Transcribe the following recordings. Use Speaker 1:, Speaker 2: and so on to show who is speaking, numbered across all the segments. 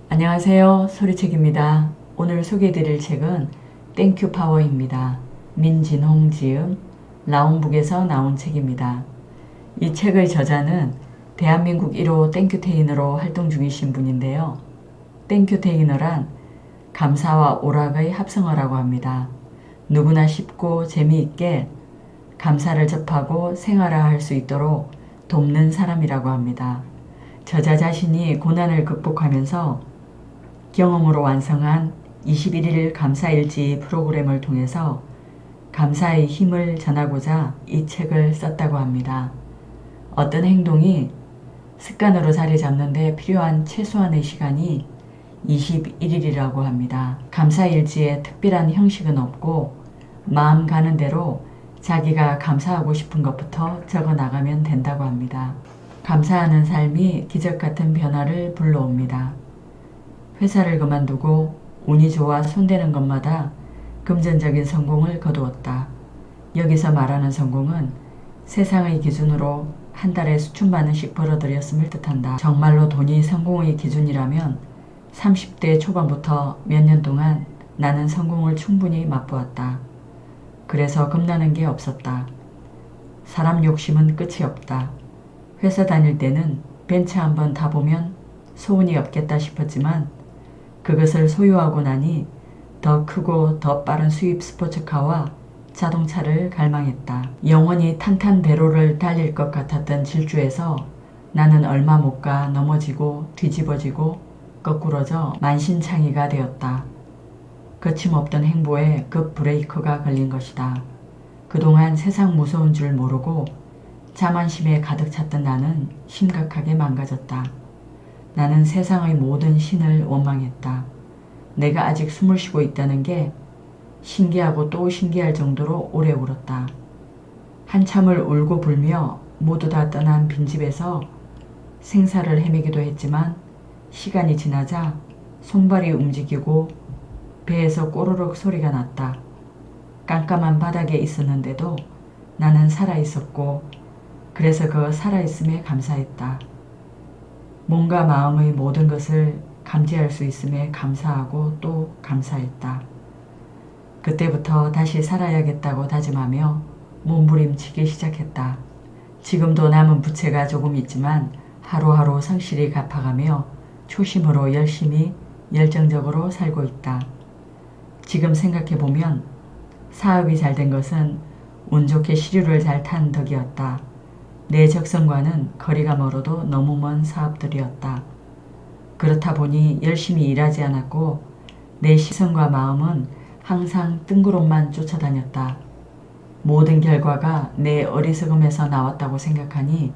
Speaker 1: 안녕하세요. 소리책입니다. 오늘 소개해드릴 책은 땡큐 파워입니다. 민진홍 지음, 라온북에서 나온 책입니다. 이 책의 저자는 대한민국 1호 땡큐테이너로 활동 중이신 분인데요. 땡큐테이너란 감사와 오락의 합성어라고 합니다. 누구나 쉽고 재미있게 감사를 접하고 생활화할 수 있도록 돕는 사람이라고 합니다. 저자 자신이 고난을 극복하면서 경험으로 완성한 21일 감사일지 프로그램을 통해서 감사의 힘을 전하고자 이 책을 썼다고 합니다. 어떤 행동이 습관으로 자리 잡는데 필요한 최소한의 시간이 21일이라고 합니다. 감사일지에 특별한 형식은 없고 마음 가는 대로 자기가 감사하고 싶은 것부터 적어 나가면 된다고 합니다. 감사하는 삶이 기적같은 변화를 불러옵니다. 회사를 그만두고 운이 좋아 손대는 것마다 금전적인 성공을 거두었다. 여기서 말하는 성공은 세상의 기준으로 한 달에 수천만 원씩 벌어들였음을 뜻한다. 정말로 돈이 성공의 기준이라면 30대 초반부터 몇 년 동안 나는 성공을 충분히 맛보았다. 그래서 겁나는 게 없었다. 사람 욕심은 끝이 없다. 회사 다닐 때는 벤츠 한번 타보면 소운이 없겠다 싶었지만 그것을 소유하고 나니 더 크고 더 빠른 수입 스포츠카와 자동차를 갈망했다. 영원히 탄탄대로를 달릴 것 같았던 질주에서 나는 얼마 못 가 넘어지고 뒤집어지고 거꾸러져 만신창이가 되었다. 거침없던 행보에 급 브레이크가 걸린 것이다. 그동안 세상 무서운 줄 모르고 자만심에 가득 찼던 나는 심각하게 망가졌다. 나는 세상의 모든 신을 원망했다. 내가 아직 숨을 쉬고 있다는 게 신기하고 또 신기할 정도로 오래 울었다. 한참을 울고 불며 모두 다 떠난 빈집에서 생사를 헤매기도 했지만 시간이 지나자 손발이 움직이고 배에서 꼬르륵 소리가 났다. 깜깜한 바닥에 있었는데도 나는 살아있었고 그래서 그 살아있음에 감사했다. 몸과 마음의 모든 것을 감지할 수 있음에 감사하고 또 감사했다. 그때부터 다시 살아야겠다고 다짐하며 몸부림치기 시작했다. 지금도 남은 부채가 조금 있지만 하루하루 성실히 갚아가며 초심으로 열심히 열정적으로 살고 있다. 지금 생각해보면 사업이 잘 된 것은 운 좋게 시류를 잘 탄 덕이었다. 내 적성과는 거리가 멀어도 너무 먼 사업들이었다. 그렇다 보니 열심히 일하지 않았고 내 시선과 마음은 항상 뜬구름만 쫓아다녔다. 모든 결과가 내 어리석음에서 나왔다고 생각하니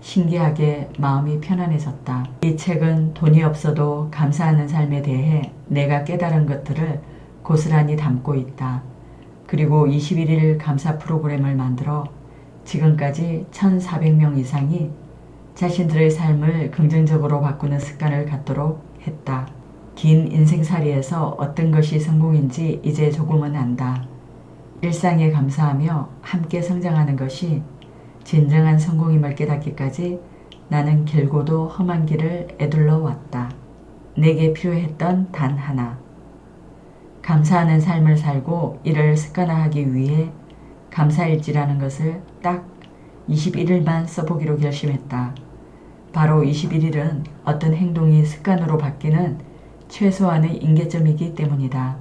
Speaker 1: 신기하게 마음이 편안해졌다. 이 책은 돈이 없어도 감사하는 삶에 대해 내가 깨달은 것들을 고스란히 담고 있다. 그리고 21일 감사 프로그램을 만들어 지금까지 1,400명 이상이 자신들의 삶을 긍정적으로 바꾸는 습관을 갖도록 했다. 긴 인생살이에서 어떤 것이 성공인지 이제 조금은 안다. 일상에 감사하며 함께 성장하는 것이 진정한 성공임을 깨닫기까지 나는 길고도 험한 길을 에둘러 왔다. 내게 필요했던 단 하나. 감사하는 삶을 살고 이를 습관화하기 위해 감사일지라는 것을 딱 21일만 써보기로 결심했다. 바로 21일은 어떤 행동이 습관으로 바뀌는 최소한의 임계점이기 때문이다.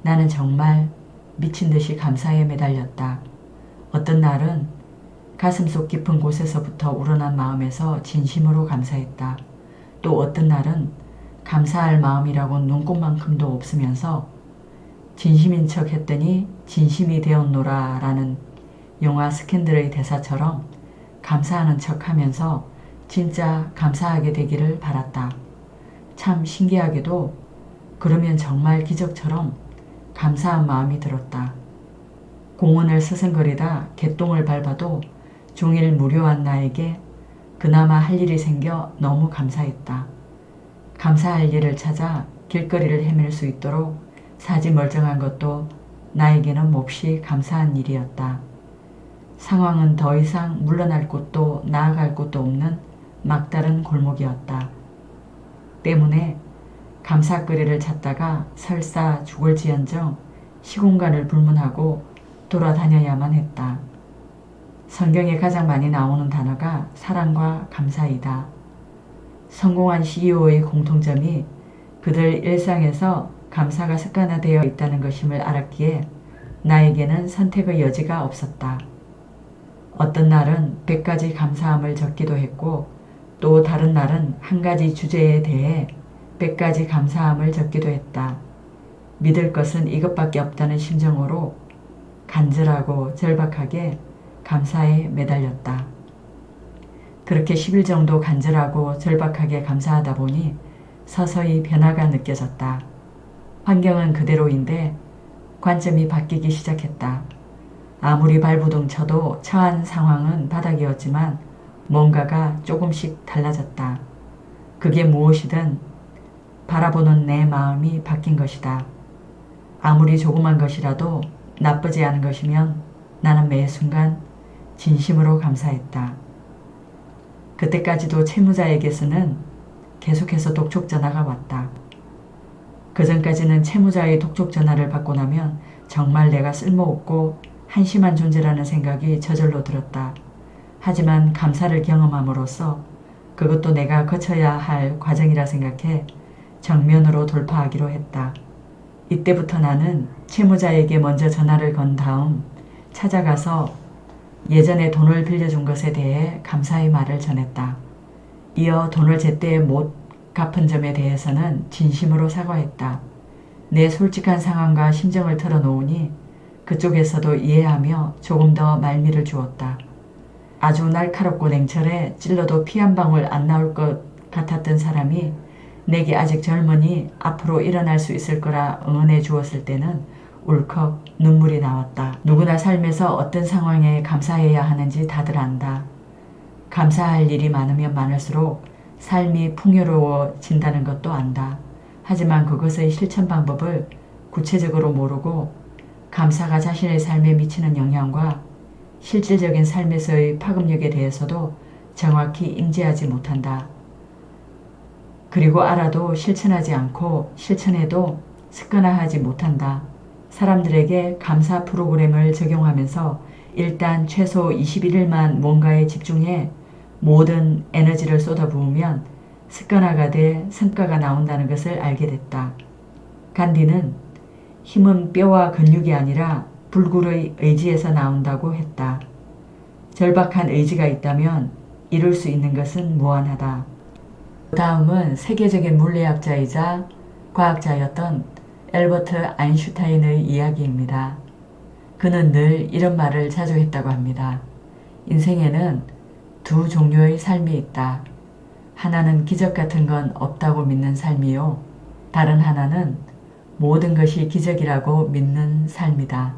Speaker 1: 나는 정말 미친듯이 감사에 매달렸다. 어떤 날은 가슴속 깊은 곳에서부터 우러난 마음에서 진심으로 감사했다. 또 어떤 날은 감사할 마음이라고 눈꼽만큼도 없으면서 진심인 척 했더니 진심이 되었노라 라는 영화 스캔들의 대사처럼 감사하는 척 하면서 진짜 감사하게 되기를 바랐다. 참 신기하게도 그러면 정말 기적처럼 감사한 마음이 들었다. 공원을 서성거리다 개똥을 밟아도 종일 무료한 나에게 그나마 할 일이 생겨 너무 감사했다. 감사할 일을 찾아 길거리를 헤맬 수 있도록 사지 멀쩡한 것도 나에게는 몹시 감사한 일이었다. 상황은 더 이상 물러날 곳도 나아갈 곳도 없는 막다른 골목이었다. 때문에 감사거리를 찾다가 설사 죽을지언정 시공간을 불문하고 돌아다녀야만 했다. 성경에 가장 많이 나오는 단어가 사랑과 감사이다. 성공한 CEO의 공통점이 그들 일상에서 감사가 습관화되어 있다는 것임을 알았기에 나에게는 선택의 여지가 없었다. 어떤 날은 100가지 감사함을 적기도 했고 또 다른 날은 한 가지 주제에 대해 100가지 감사함을 적기도 했다. 믿을 것은 이것밖에 없다는 심정으로 간절하고 절박하게 감사에 매달렸다. 그렇게 10일 정도 간절하고 절박하게 감사하다 보니 서서히 변화가 느껴졌다. 환경은 그대로인데 관점이 바뀌기 시작했다. 아무리 발부둥 쳐도 처한 상황은 바닥이었지만 뭔가가 조금씩 달라졌다. 그게 무엇이든 바라보는 내 마음이 바뀐 것이다. 아무리 조그만 것이라도 나쁘지 않은 것이면 나는 매 순간 진심으로 감사했다. 그때까지도 채무자에게서는 계속해서 독촉 전화가 왔다. 그전까지는 채무자의 독촉 전화를 받고 나면 정말 내가 쓸모없고 한심한 존재라는 생각이 저절로 들었다. 하지만 감사를 경험함으로써 그것도 내가 거쳐야 할 과정이라 생각해 정면으로 돌파하기로 했다. 이때부터 나는 채무자에게 먼저 전화를 건 다음 찾아가서 예전에 돈을 빌려준 것에 대해 감사의 말을 전했다. 이어 돈을 제때 못 갚은 점에 대해서는 진심으로 사과했다. 내 솔직한 상황과 심정을 털어놓으니 그쪽에서도 이해하며 조금 더 말미를 주었다. 아주 날카롭고 냉철해 찔러도 피 한 방울 안 나올 것 같았던 사람이 내게 아직 젊으니 앞으로 일어날 수 있을 거라 응원해 주었을 때는 울컥 눈물이 나왔다. 누구나 삶에서 어떤 상황에 감사해야 하는지 다들 안다. 감사할 일이 많으면 많을수록 삶이 풍요로워진다는 것도 안다. 하지만 그것의 실천 방법을 구체적으로 모르고 감사가 자신의 삶에 미치는 영향과 실질적인 삶에서의 파급력에 대해서도 정확히 인지하지 못한다. 그리고 알아도 실천하지 않고 실천해도 습관화하지 못한다. 사람들에게 감사 프로그램을 적용하면서 일단 최소 21일만 뭔가에 집중해 모든 에너지를 쏟아부으면 습관화가 돼 성과가 나온다는 것을 알게 됐다. 간디는 힘은 뼈와 근육이 아니라 불굴의 의지에서 나온다고 했다. 절박한 의지가 있다면 이룰 수 있는 것은 무한하다. 다음은 세계적인 물리학자이자 과학자였던 엘버트 아인슈타인의 이야기입니다. 그는 늘 이런 말을 자주 했다고 합니다. 인생에는 두 종류의 삶이 있다. 하나는 기적 같은 건 없다고 믿는 삶이요. 다른 하나는 모든 것이 기적이라고 믿는 삶이다.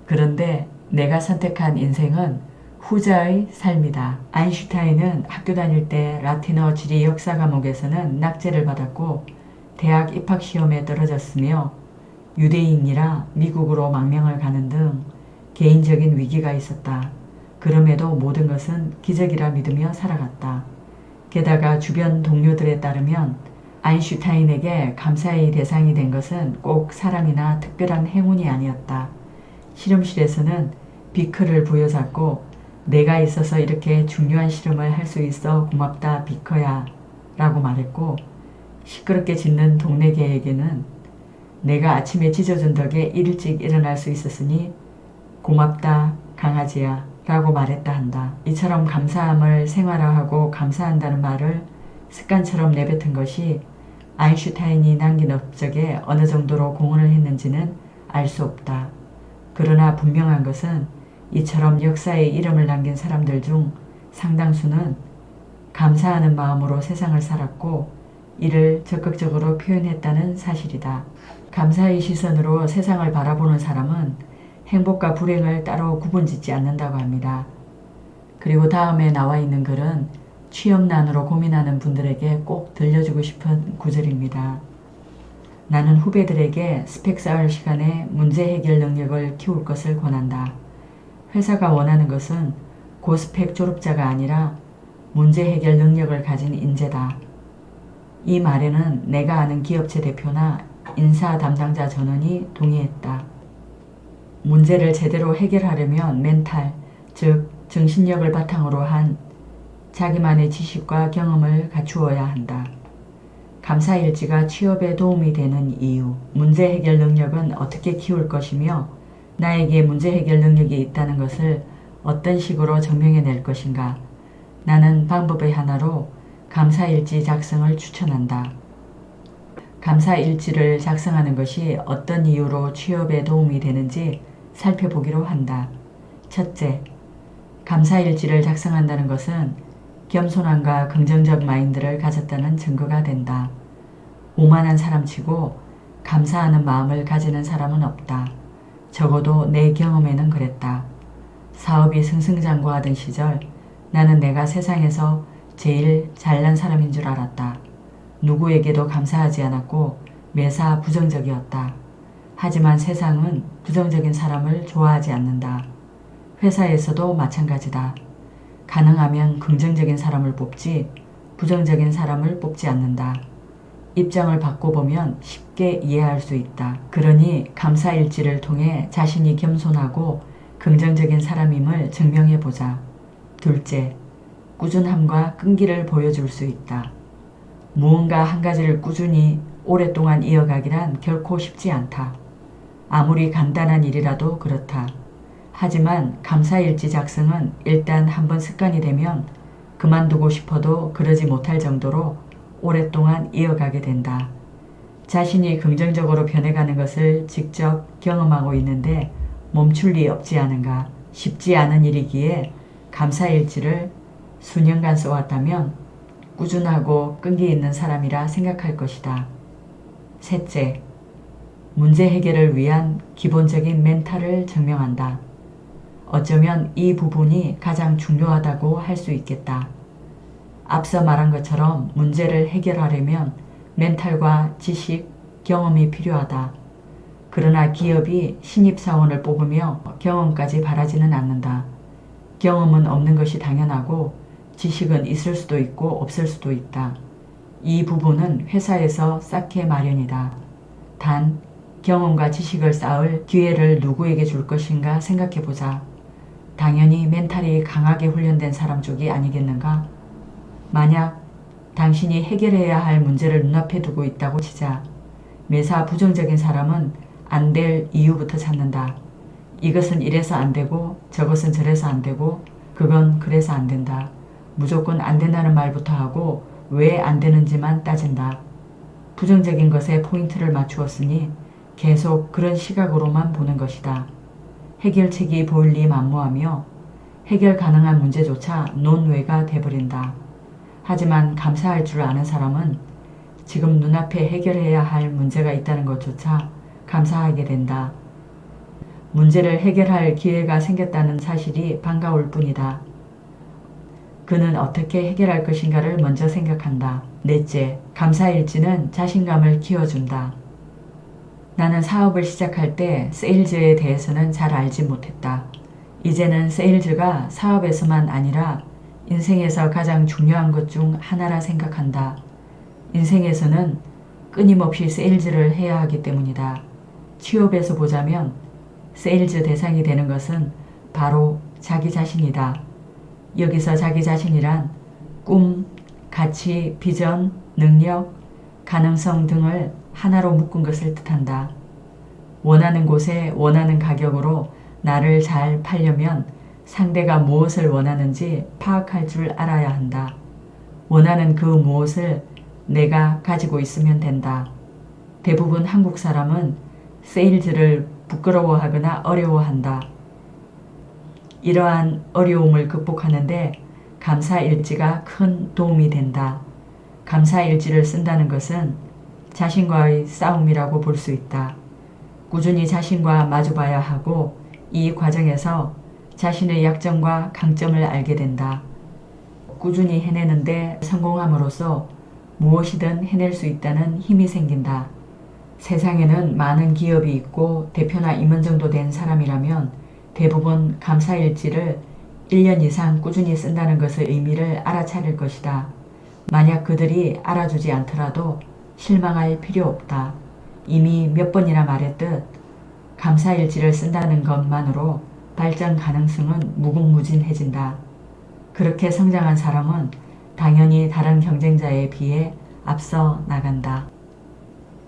Speaker 1: 그런데 내가 선택한 인생은 후자의 삶이다. 아인슈타인은 학교 다닐 때 라틴어 지리 역사 과목에서는 낙제를 받았고 대학 입학시험에 떨어졌으며 유대인이라 미국으로 망명을 가는 등 개인적인 위기가 있었다. 그럼에도 모든 것은 기적이라 믿으며 살아갔다. 게다가 주변 동료들에 따르면 아인슈타인에게 감사의 대상이 된 것은 꼭 사람이나 특별한 행운이 아니었다. 실험실에서는 비커를 부여잡고 내가 있어서 이렇게 중요한 실험을 할 수 있어 고맙다 비커야 라고 말했고 시끄럽게 짖는 동네 개에게는 내가 아침에 짖어준 덕에 일찍 일어날 수 있었으니 고맙다 강아지야 라고 말했다 한다. 이처럼 감사함을 생활화하고 감사한다는 말을 습관처럼 내뱉은 것이 아인슈타인이 남긴 업적에 어느 정도로 공헌을 했는지는 알 수 없다. 그러나 분명한 것은 이처럼 역사에 이름을 남긴 사람들 중 상당수는 감사하는 마음으로 세상을 살았고 이를 적극적으로 표현했다는 사실이다. 감사의 시선으로 세상을 바라보는 사람은 행복과 불행을 따로 구분짓지 않는다고 합니다. 그리고 다음에 나와 있는 글은 취업난으로 고민하는 분들에게 꼭 들려주고 싶은 구절입니다. 나는 후배들에게 스펙 쌓을 시간에 문제 해결 능력을 키울 것을 권한다. 회사가 원하는 것은 고스펙 졸업자가 아니라 문제 해결 능력을 가진 인재다. 이 말에는 내가 아는 기업체 대표나 인사 담당자 전원이 동의했다. 문제를 제대로 해결하려면 멘탈, 즉 정신력을 바탕으로 한 자기만의 지식과 경험을 갖추어야 한다. 감사일지가 취업에 도움이 되는 이유, 문제 해결 능력은 어떻게 키울 것이며 나에게 문제 해결 능력이 있다는 것을 어떤 식으로 증명해낼 것인가. 나는 방법의 하나로 감사일지 작성을 추천한다. 감사일지를 작성하는 것이 어떤 이유로 취업에 도움이 되는지 살펴보기로 한다. 첫째, 감사일지를 작성한다는 것은 겸손함과 긍정적 마인드를 가졌다는 증거가 된다. 오만한 사람치고 감사하는 마음을 가지는 사람은 없다. 적어도 내 경험에는 그랬다. 사업이 승승장구하던 시절 나는 내가 세상에서 제일 잘난 사람인 줄 알았다. 누구에게도 감사하지 않았고 매사 부정적이었다. 하지만 세상은 부정적인 사람을 좋아하지 않는다. 회사에서도 마찬가지다. 가능하면 긍정적인 사람을 뽑지 부정적인 사람을 뽑지 않는다. 입장을 바꿔보면 쉽게 이해할 수 있다. 그러니 감사일지를 통해 자신이 겸손하고 긍정적인 사람임을 증명해보자. 둘째, 꾸준함과 끈기를 보여줄 수 있다. 무언가 한 가지를 꾸준히 오랫동안 이어가기란 결코 쉽지 않다. 아무리 간단한 일이라도 그렇다. 하지만 감사일지 작성은 일단 한번 습관이 되면 그만두고 싶어도 그러지 못할 정도로 오랫동안 이어가게 된다. 자신이 긍정적으로 변해가는 것을 직접 경험하고 있는데 멈출 리 없지 않은가. 쉽지 않은 일이기에 감사일지를 수년간 써왔다면 꾸준하고 끈기 있는 사람이라 생각할 것이다. 셋째, 문제 해결을 위한 기본적인 멘탈을 증명한다. 어쩌면 이 부분이 가장 중요하다고 할 수 있겠다. 앞서 말한 것처럼 문제를 해결하려면 멘탈과 지식, 경험이 필요하다. 그러나 기업이 신입사원을 뽑으며 경험까지 바라지는 않는다. 경험은 없는 것이 당연하고 지식은 있을 수도 있고 없을 수도 있다. 이 부분은 회사에서 쌓게 마련이다. 단, 경험과 지식을 쌓을 기회를 누구에게 줄 것인가 생각해보자. 당연히 멘탈이 강하게 훈련된 사람 쪽이 아니겠는가? 만약 당신이 해결해야 할 문제를 눈앞에 두고 있다고 치자. 매사 부정적인 사람은 안 될 이유부터 찾는다. 이것은 이래서 안 되고 저것은 저래서 안 되고 그건 그래서 안 된다. 무조건 안 된다는 말부터 하고 왜 안 되는지만 따진다. 부정적인 것에 포인트를 맞추었으니 계속 그런 시각으로만 보는 것이다. 해결책이 보일리 만무하며 해결 가능한 문제조차 논외가 돼버린다. 하지만 감사할 줄 아는 사람은 지금 눈앞에 해결해야 할 문제가 있다는 것조차 감사하게 된다. 문제를 해결할 기회가 생겼다는 사실이 반가울 뿐이다. 그는 어떻게 해결할 것인가를 먼저 생각한다. 넷째, 감사일지는 자신감을 키워준다. 나는 사업을 시작할 때 세일즈에 대해서는 잘 알지 못했다. 이제는 세일즈가 사업에서만 아니라 인생에서 가장 중요한 것 중 하나라 생각한다. 인생에서는 끊임없이 세일즈를 해야 하기 때문이다. 취업에서 보자면 세일즈 대상이 되는 것은 바로 자기 자신이다. 여기서 자기 자신이란 꿈, 가치, 비전, 능력, 가능성 등을 하나로 묶은 것을 뜻한다. 원하는 곳에 원하는 가격으로 나를 잘 팔려면 상대가 무엇을 원하는지 파악할 줄 알아야 한다. 원하는 그 무엇을 내가 가지고 있으면 된다. 대부분 한국 사람은 세일즈를 부끄러워하거나 어려워한다. 이러한 어려움을 극복하는데 감사일지가 큰 도움이 된다. 감사일지를 쓴다는 것은 자신과의 싸움이라고 볼 수 있다. 꾸준히 자신과 마주봐야 하고 이 과정에서 자신의 약점과 강점을 알게 된다. 꾸준히 해내는데 성공함으로써 무엇이든 해낼 수 있다는 힘이 생긴다. 세상에는 많은 기업이 있고 대표나 임원 정도 된 사람이라면 대부분 감사일지를 1년 이상 꾸준히 쓴다는 것의 의미를 알아차릴 것이다. 만약 그들이 알아주지 않더라도 실망할 필요 없다. 이미 몇 번이나 말했듯 감사일지를 쓴다는 것만으로 발전 가능성은 무궁무진해진다. 그렇게 성장한 사람은 당연히 다른 경쟁자에 비해 앞서 나간다.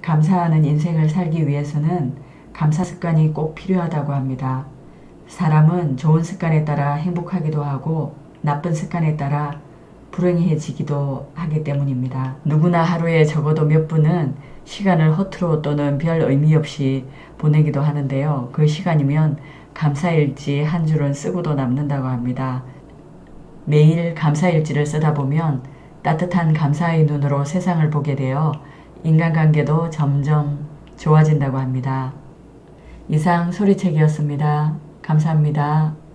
Speaker 1: 감사하는 인생을 살기 위해서는 감사 습관이 꼭 필요하다고 합니다. 사람은 좋은 습관에 따라 행복하기도 하고 나쁜 습관에 따라 불행해지기도 하기 때문입니다. 누구나 하루에 적어도 몇 분은 시간을 허투루 또는 별 의미 없이 보내기도 하는데요. 그 시간이면 감사일지 한 줄은 쓰고도 남는다고 합니다. 매일 감사일지를 쓰다 보면 따뜻한 감사의 눈으로 세상을 보게 되어 인간관계도 점점 좋아진다고 합니다. 이상 소리책이었습니다. 감사합니다.